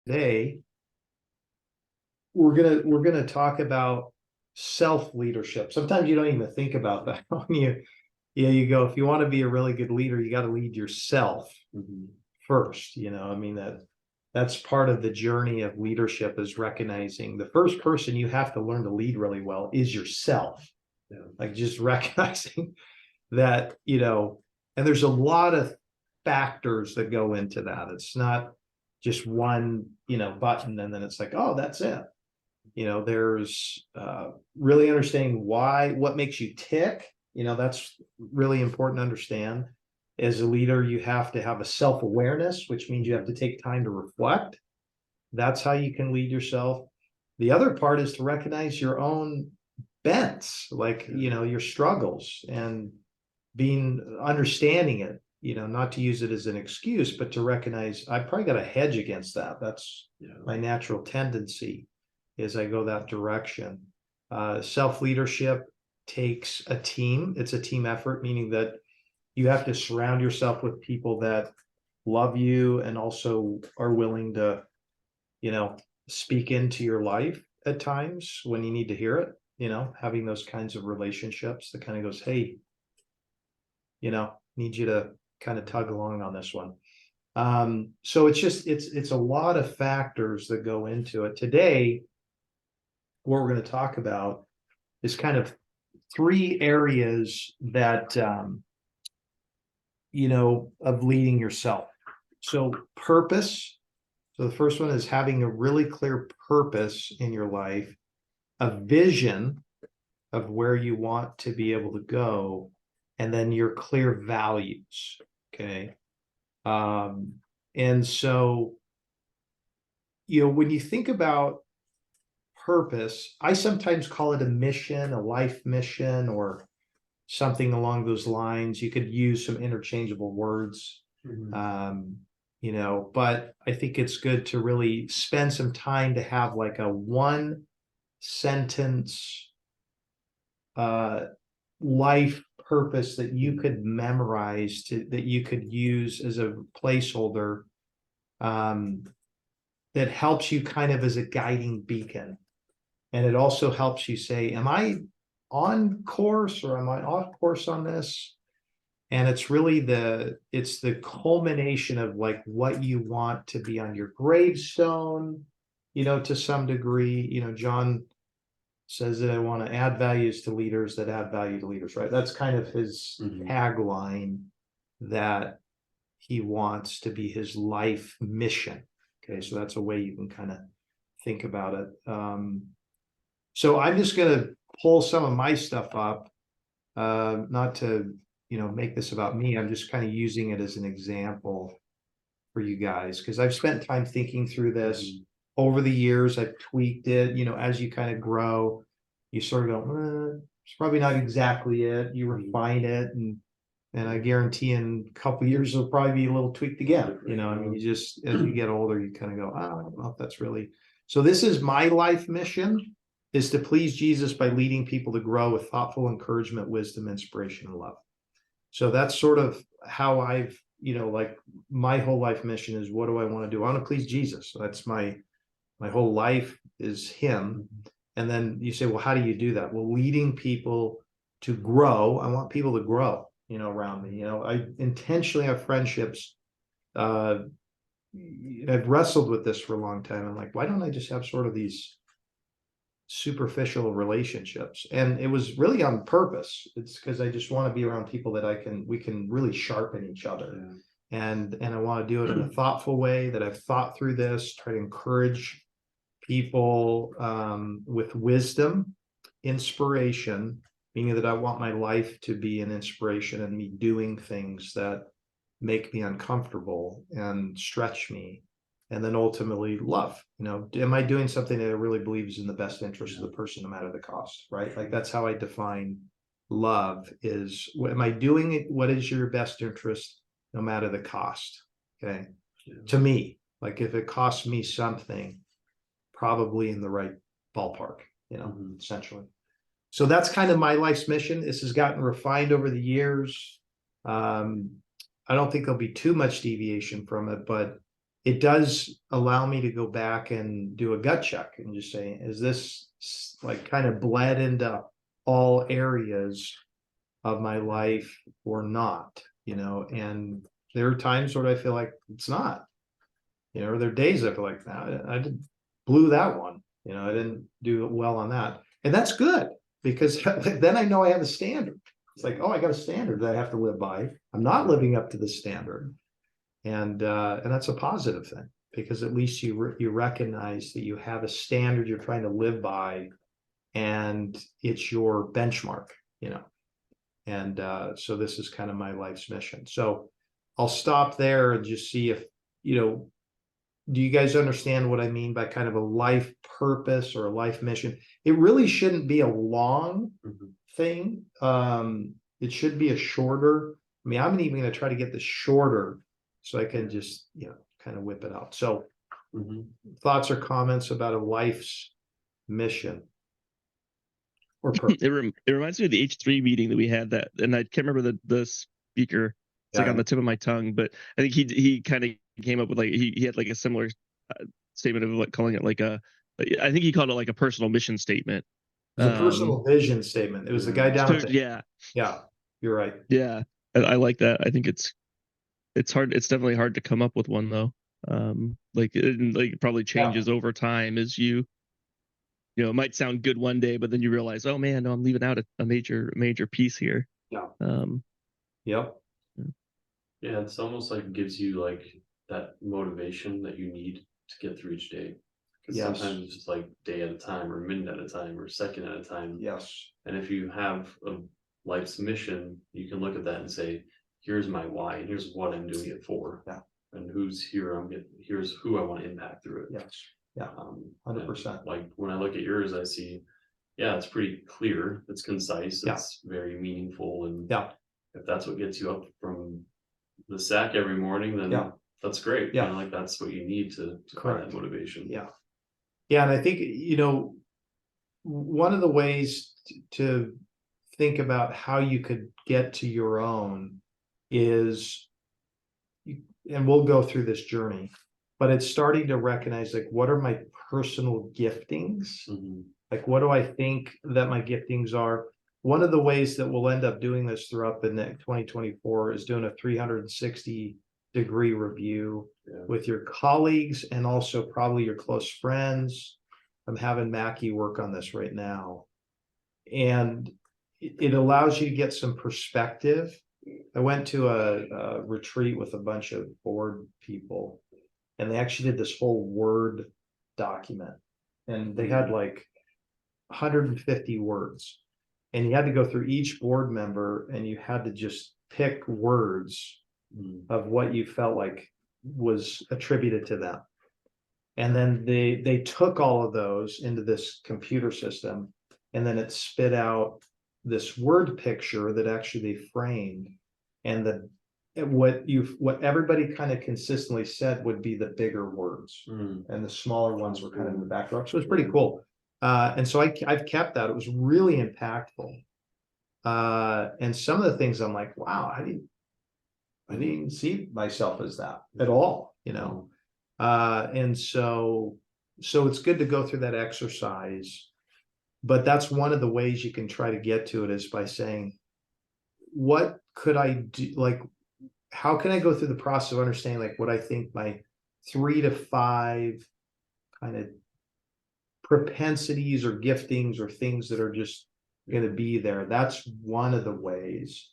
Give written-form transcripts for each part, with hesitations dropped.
today we're gonna talk about self-leadership. Sometimes you don't even think about that when you go, if you want to be a really good leader, you got to lead yourself first. I mean, that's part of the journey of leadership, is recognizing the first person you have to learn to lead really well is yourself. Yeah. Like just recognizing that, and there's a lot of factors that go into that. It's not just one, button and then it's like, oh, that's it. There's really understanding what makes you tick. That's really important to understand. As a leader, you have to have a self-awareness, which means you have to take time to reflect. That's how you can lead yourself. The other part is to recognize your own bents, like, your struggles, and understanding it, not to use it as an excuse, but to recognize I probably got a hedge against that. That's my natural tendency as I go that direction. Self-leadership takes a team. It's a team effort, meaning that you have to surround yourself with people that love you and also are willing to, speak into your life at times when you need to hear it, having those kinds of relationships that kind of goes, hey, need you to kind of tug along on this one. So it's a lot of factors that go into it. Today, what we're going to talk about is kind of three areas that, of leading yourself. So purpose. So the first one is having a really clear purpose in your life, a vision of where you want to be able to go, and then your clear values. Okay. And so, when you think about purpose, I sometimes call it a mission, a life mission, or something along those lines. You could use some interchangeable words. But I think it's good to really spend some time to have like a one sentence life purpose that you could memorize, that you could use as a placeholder, that helps you kind of as a guiding beacon. And it also helps you say, am I on course or am I off course on this? And it's really it's the culmination of like what you want to be on your gravestone, to some degree. John says that I want to add values to leaders that add value to leaders, right? That's kind of his tagline, that he wants to be his life mission. Okay, so that's a way you can kind of think about it. So I'm just going to pull some of my stuff up, not to, make this about me. I'm just kind of using it as an example for you guys, because I've spent time thinking through this over the years. I've tweaked it, as you kind of grow, you sort of go, it's probably not exactly it. You refine it, and I guarantee in a couple of years, it'll probably be a little tweaked again. I mean, you just, as you get older, you kind of go, I don't know if that's really. So this is my life mission, is to please Jesus by leading people to grow with thoughtful encouragement, wisdom, inspiration, and love. So that's sort of how I've, like my whole life mission is, what do I want to do? I want to please Jesus. So that's my whole life is him. And then you say, well, how do you do that? Well, leading people to grow. I want people to grow, around me. I intentionally have friendships. I've wrestled with this for a long time. I'm like, why don't I just have sort of these superficial relationships? And it was really on purpose. It's because I just want to be around people that we can really sharpen each other. And I want to do it in a thoughtful way, that I've thought through this, try to encourage people with wisdom, inspiration, meaning that I want my life to be an inspiration and me doing things that make me uncomfortable and stretch me. And then ultimately love, am I doing something that I really believe is in the best interest of the person, no matter the cost, right? Like that's how I define love, is am I doing it? What is your best interest, no matter the cost? Okay. To me, like if it costs me something, probably in the right ballpark, essentially. So that's kind of my life's mission. This has gotten refined over the years. I don't think there'll be too much deviation from it, but it does allow me to go back and do a gut check and just say, is this like kind of bled into all areas of my life or not? And there are times where I feel like it's not, or there are days I feel like, nah, I did blew that one, I didn't do well on that. And that's good because then I know I have a standard. It's like, oh, I got a standard that I have to live by. I'm not living up to the standard. And that's a positive thing because at least you recognize that you have a standard you're trying to live by, and it's your benchmark, and so this is kind of my life's mission. So I'll stop there and just see if, do you guys understand what I mean by kind of a life purpose or a life mission? It really shouldn't be a long thing. It should be a shorter. I mean, I'm even going to try to get this shorter so I can just, kind of whip it out. So thoughts or comments about a life's mission or purpose? It reminds me of the H3 meeting that we had, that, and I can't remember the speaker. It's like on the tip of my tongue, but I think he kind of came up with like, he had like a similar statement of like calling it like I think he called it like a personal mission statement. It was a personal vision statement. It was the guy down at the, yeah, you're right. Yeah, I like that. I think it's hard. It's definitely hard to come up with one though. Like it probably changes over time as you it might sound good one day, but then you realize, oh man, no, I'm leaving out a major piece here. Yep. Yeah, it's almost like gives you like that motivation that you need to get through each day. Because sometimes it's just like day at a time or minute at a time or second at a time. Yes. And if you have a life's mission, you can look at that and say, here's my why, and here's what I'm doing it for. Yeah. And who's here, here's who I want to impact through it. Yes. Yeah. 100%. Like when I look at yours, I see, it's pretty clear. It's concise. It's very meaningful. And if that's what gets you up from the sack every morning, then that's great. Yeah. Like that's what you need to find that motivation. Yeah. Yeah. And I think, one of the ways to think about how you could get to your own is, and we'll go through this journey, but it's starting to recognize like, what are my personal giftings? Like, what do I think that my giftings are? One of the ways that we'll end up doing this throughout the next 2024 is doing a 360-degree review with your colleagues and also probably your close friends. I'm having Mackie work on this right now. And it allows you to get some perspective. I went to a retreat with a bunch of board people, and they actually did this whole Word document. And they had like 150 words. And you had to go through each board member and you had to just pick words of what you felt like was attributed to them. And then they took all of those into this computer system, and then it spit out this word picture that actually they framed. And what everybody kind of consistently said would be the bigger words, and the smaller ones were kind of in the backdrop. So it's pretty cool. And so I've kept that. It was really impactful. And some of the things I'm like, wow, I didn't even see myself as that at all, and so it's good to go through that exercise. But that's one of the ways you can try to get to it, is by saying, what could I do? Like, how can I go through the process of understanding like what I think my 3 to 5 kind of propensities or giftings or things that are just going to be there. That's one of the ways.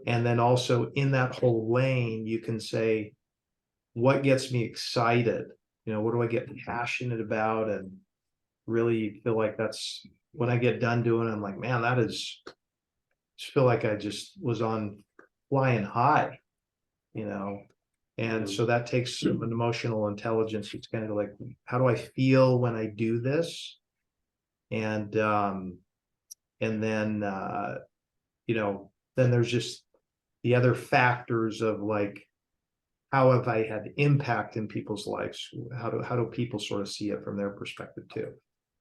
And then also in that whole lane, you can say, what gets me excited? What do I get passionate about and really feel like that's when I get done doing it, I'm like, man, I just feel like I just was on flying high, and so that takes some emotional intelligence. It's kind of like, how do I feel when I do this? And then then there's just the other factors of like, how have I had impact in people's lives? How do people sort of see it from their perspective too?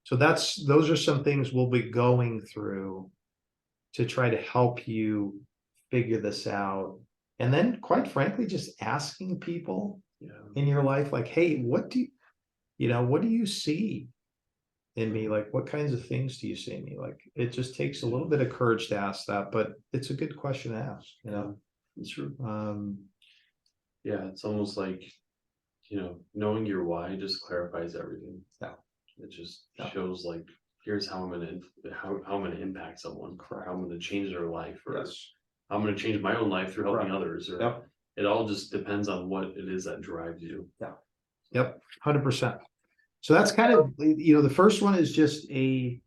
So those are some things we'll be going through to try to help you figure this out. And then quite frankly, just asking people, in your life? Like, hey, what do you see in me? Like, what kinds of things do you see in me? Like, it just takes a little bit of courage to ask that, but it's a good question to ask, It's true. Um, Yeah, it's almost like, knowing your why just clarifies everything. Yeah. It just Yeah. shows like, here's how I'm gonna impact someone, or how I'm gonna change their life, or yes. how I'm gonna change my own life through helping Correct. others, or Yep. it all just depends on what it is that drives you. Yep. 100%. So that's kind of, the first one is just a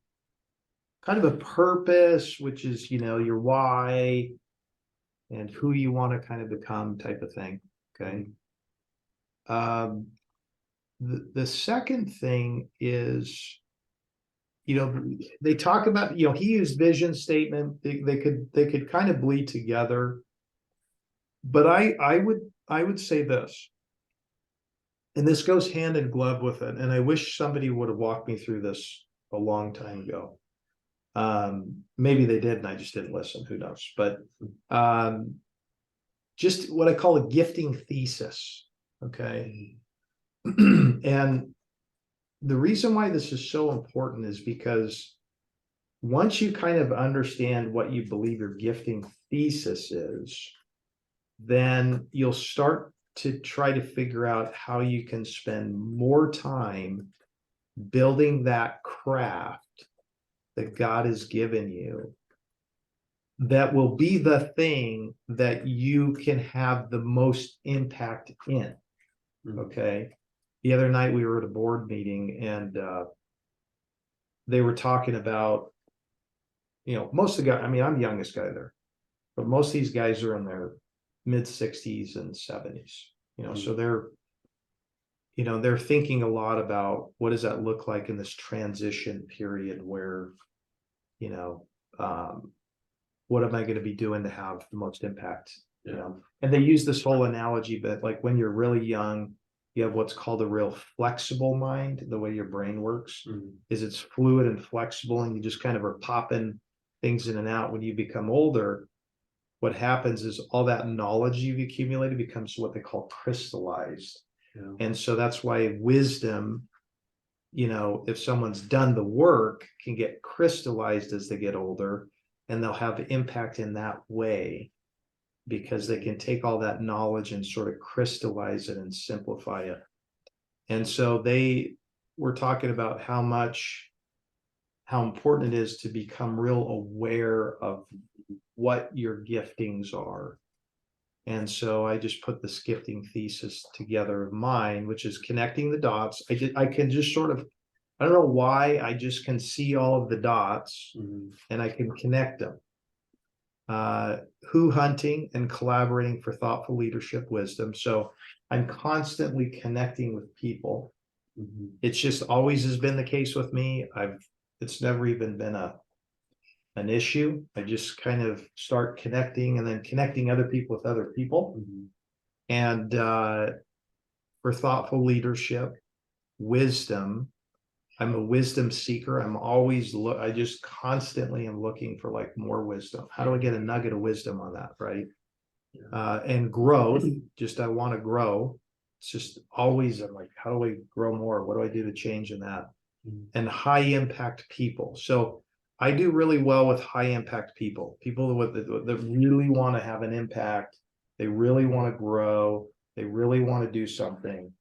kind of a purpose, which is, your why and who you want to kind of become type of thing. Okay. The second thing is, they talk about, he used vision statement. They could kind of bleed together. But I would say this, and this goes hand in glove with it. And I wish somebody would have walked me through this a long time ago. Maybe they did and I just didn't listen, who knows, but just what I call a gifting thesis. Okay. And the reason why this is so important is because once you kind of understand what you believe your gifting thesis is, then you'll start to try to figure out how you can spend more time building that craft that God has given you, that will be the thing that you can have the most impact in. Okay. The other night we were at a board meeting and they were talking about, most of the guys, I mean, I'm the youngest guy there, but most of these guys are in their mid 60s and 70s, so they're thinking a lot about what does that look like in this transition period where, what am I going to be doing to have the most impact? And they use this whole analogy, but like when you're really young, you have what's called a real flexible mind. The way your brain works is it's fluid and flexible, and you just kind of are popping things in and out. When you become older, what happens is all that knowledge you've accumulated becomes what they call crystallized. And so that's why wisdom, if someone's done the work, can get crystallized as they get older, and they'll have impact in that way because they can take all that knowledge and sort of crystallize it and simplify it. And so they were talking about how important it is to become real aware of what your giftings are. And so I just put this gifting thesis together of mine, which is connecting the dots. I can just sort of, I don't know why, I just can see all of the dots and I can connect them. Who hunting and collaborating for thoughtful leadership wisdom. So I'm constantly connecting with people. It's just always has been the case with me. It's never even been an issue. I just kind of start connecting and then connecting other people with other people. And for thoughtful leadership, wisdom, I'm a wisdom seeker. I just constantly am looking for like more wisdom. How do I get a nugget of wisdom on that? Right. And growth, I want to grow. It's just always, I'm like, how do I grow more? What do I do to change in that? And high impact people. So I do really well with high impact people that really want to have an impact. They really want to grow. They really want to do something.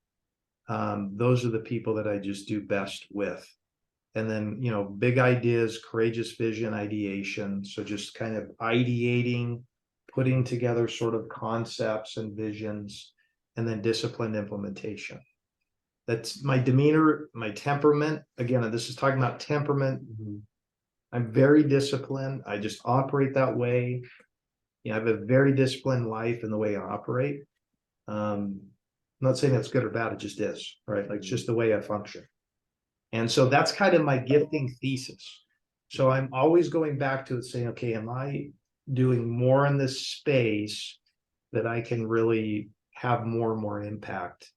Those are the people that I just do best with. And then, big ideas, courageous vision, ideation. So just kind of ideating, putting together sort of concepts and visions, and then disciplined implementation. That's my demeanor, my temperament. Again, this is talking about temperament. I'm very disciplined. I just operate that way. I have a very disciplined life in the way I operate. I'm not saying that's good or bad, it just is, right? Like it's just the way I function. And so that's kind of my gifting thesis. So I'm always going back to it saying, okay, am I doing more in this space that I can really have more and more impact?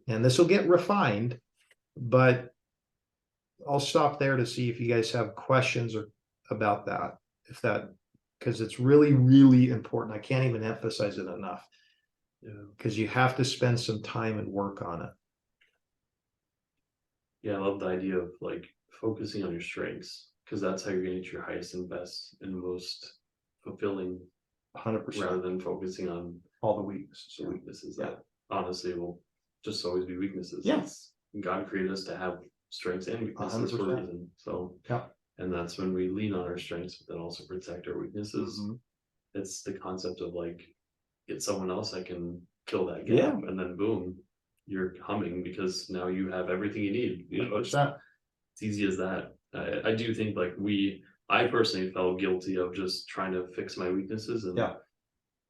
And this will get refined, but I'll stop there to see if you guys have questions about that, because it's really, really important. I can't even emphasize it enough. because you have to spend some time and work on it. Yeah, I love the idea of like focusing on your strengths, because that's how you're gonna get your highest and best and most fulfilling, 100%. rather than focusing on All the weaknesses. the weaknesses Yeah. that honestly will just always be weaknesses. Yeah. God created us to have strengths and weaknesses for a 100%. reason. So Yeah. and that's when we lean on our strengths, but then also protect our weaknesses. Mhm. It's the concept of like, get someone else that can fill that gap, Yeah. and then boom, you're humming because now you have everything you need. It's 100%. easy as that. I do think like I personally felt guilty of just trying to fix my weaknesses, and Yeah.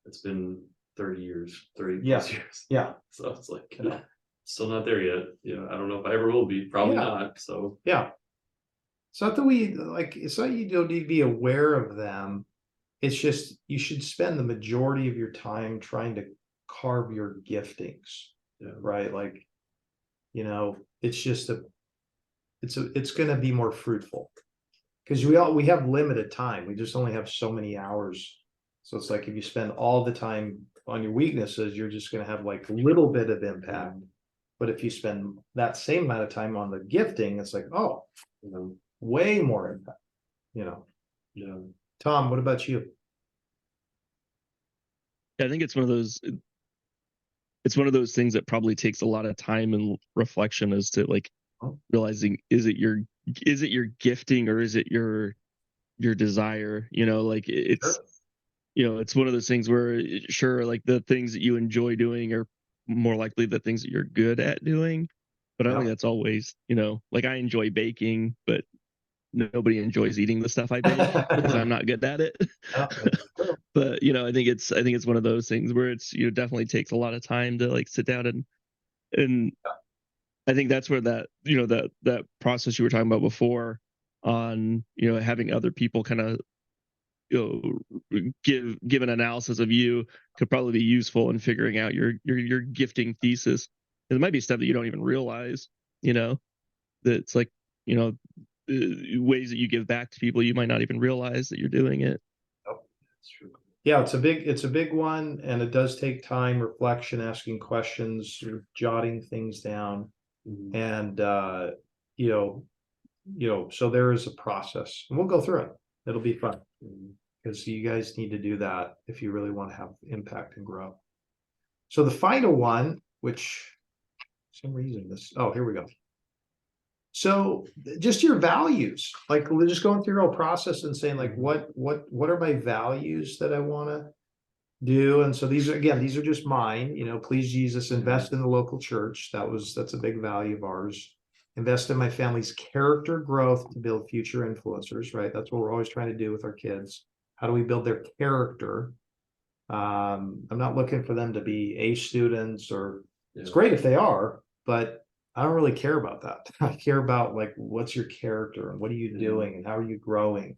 it's been 30 years, 30 Yeah. plus years. Yeah. So it's like, Yeah. still not there yet. I don't know if I ever will be. Probably Yeah. not. So Yeah. It's not that it's not you don't need to be aware of them. It's just you should spend the majority of your time trying to carve your giftings, yeah, right? Like, it's just it's going to be more fruitful because we have limited time. We just only have so many hours. So it's like if you spend all the time on your weaknesses, you're just going to have like a little bit of impact. But if you spend that same amount of time on the gifting, it's like, oh, way more impact, yeah. Tom, what about you? I think it's one of those things that probably takes a lot of time and reflection as to like realizing, is it your gifting or is it your desire? Like it's Sure. it's one of those things where sure, like the things that you enjoy doing are more likely the things that you're good at doing, but I don't think that's always, like I enjoy baking, but nobody enjoys eating the stuff I bake because I'm not good at it. But I think it's one of those things where it's definitely takes a lot of time to like sit down and I think that's where that that process you were talking about before on having other people kind of give an analysis of you could probably be useful in figuring out your gifting thesis. It might be stuff that you don't even realize, that's like ways that you give back to people you might not even realize that you're doing it. That's true. Yeah, it's a big one, and it does take time, reflection, asking questions, jotting things down, and so there is a process, and we'll go through it. It'll be fun because you guys need to do that if you really want to have impact and grow. So the final one, which for some reason here we go. So just your values, like we're just going through your whole process and saying like, what are my values that I want to do? And so these are just mine, please Jesus, invest in the local church. That's a big value of ours. Invest in my family's character growth to build future influencers, right? That's what we're always trying to do with our kids. How do we build their character? I'm not looking for them to be A students it's great if they are, but I don't really care about that. I care about like, what's your character and what are you doing and how are you growing?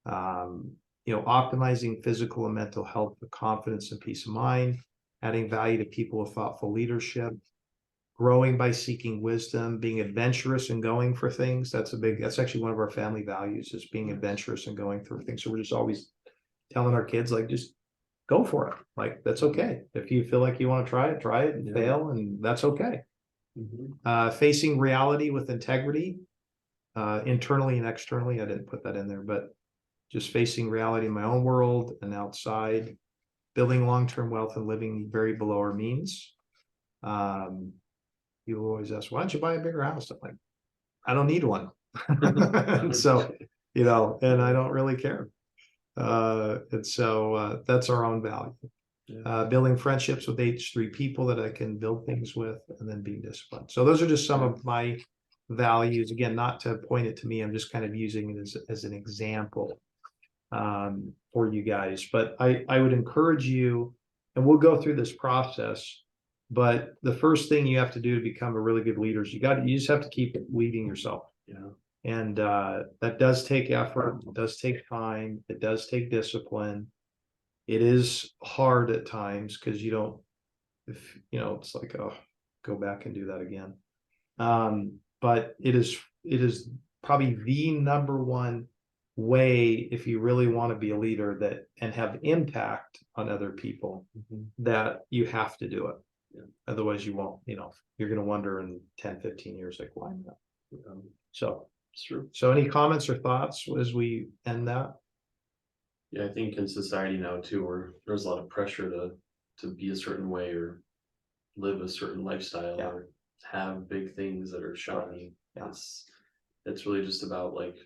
Optimizing physical and mental health with confidence and peace of mind, adding value to people with thoughtful leadership, growing by seeking wisdom, being adventurous and going for things. That's actually one of our family values, is being adventurous and going through things. So we're just always telling our kids, like, just go for it. Like, that's okay. If you feel like you want to try it and fail, and that's okay. Facing reality with integrity, internally and externally. I didn't put that in there, but just facing reality in my own world and outside, building long-term wealth and living very below our means. You always ask, why don't you buy a bigger house? I'm like, I don't need one. So, and I don't really care. And so that's our own value. Building friendships with H3 people that I can build things with, and then being disciplined. So those are just some of my values. Again, not to point it to me, I'm just kind of using it as an example for you guys. But I would encourage you, and we'll go through this process, but the first thing you have to do to become a really good leader is you just have to keep leading yourself. And that does take effort, it does take time, it does take discipline. It is hard at times because it's like, oh, go back and do that again. But it is probably the number one way, if you really want to be a leader that and have impact on other people, that you have to do it. Yeah. Otherwise you won't, you're going to wonder in 10, 15 years, like, why not? So It's true. So any comments or thoughts as we end that? Yeah, I think in society now too, where there's a lot of pressure to be a certain way or live a certain lifestyle Yeah. or have big things that are shiny. Yeah. It's really just about like,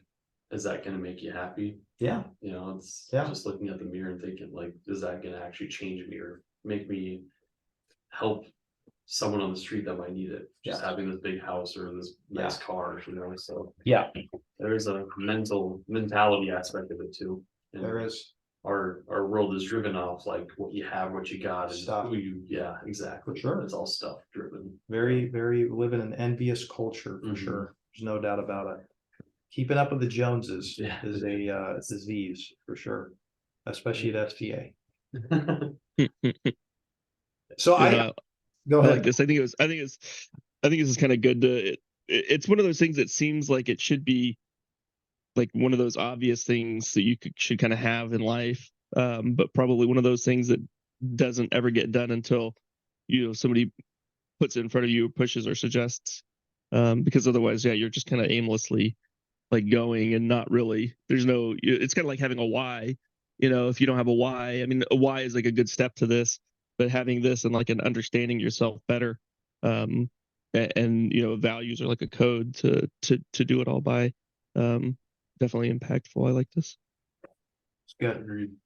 is that gonna make you happy? Yeah. It's Yeah. just looking at the mirror and thinking like, is that gonna actually change me or make me help someone on the street that might need it? Just having this big house or this nice car, so Yeah, there's a mentality aspect of it too. And there is. our world is driven off like what you have, what you got, and Stuff. who you. Yeah, exactly. For sure. It's all stuff driven. Very, very live in an envious culture for sure. There's no doubt about it. Keeping up with the Joneses is a disease for sure, especially at STA. So go ahead. I like this. I think this is kind of good to. It's one of those things that seems like it should be like one of those obvious things that you should kind of have in life, but probably one of those things that doesn't ever get done until somebody puts it in front of you, pushes or suggests, because otherwise, you're just kind of aimlessly like going and not really. There's no. It's kind of like having a why. If you don't have a why, I mean, a why is like a good step to this, but having this and like an understanding yourself better, and values are like a code to do it all by. Definitely impactful. I like this. It's good.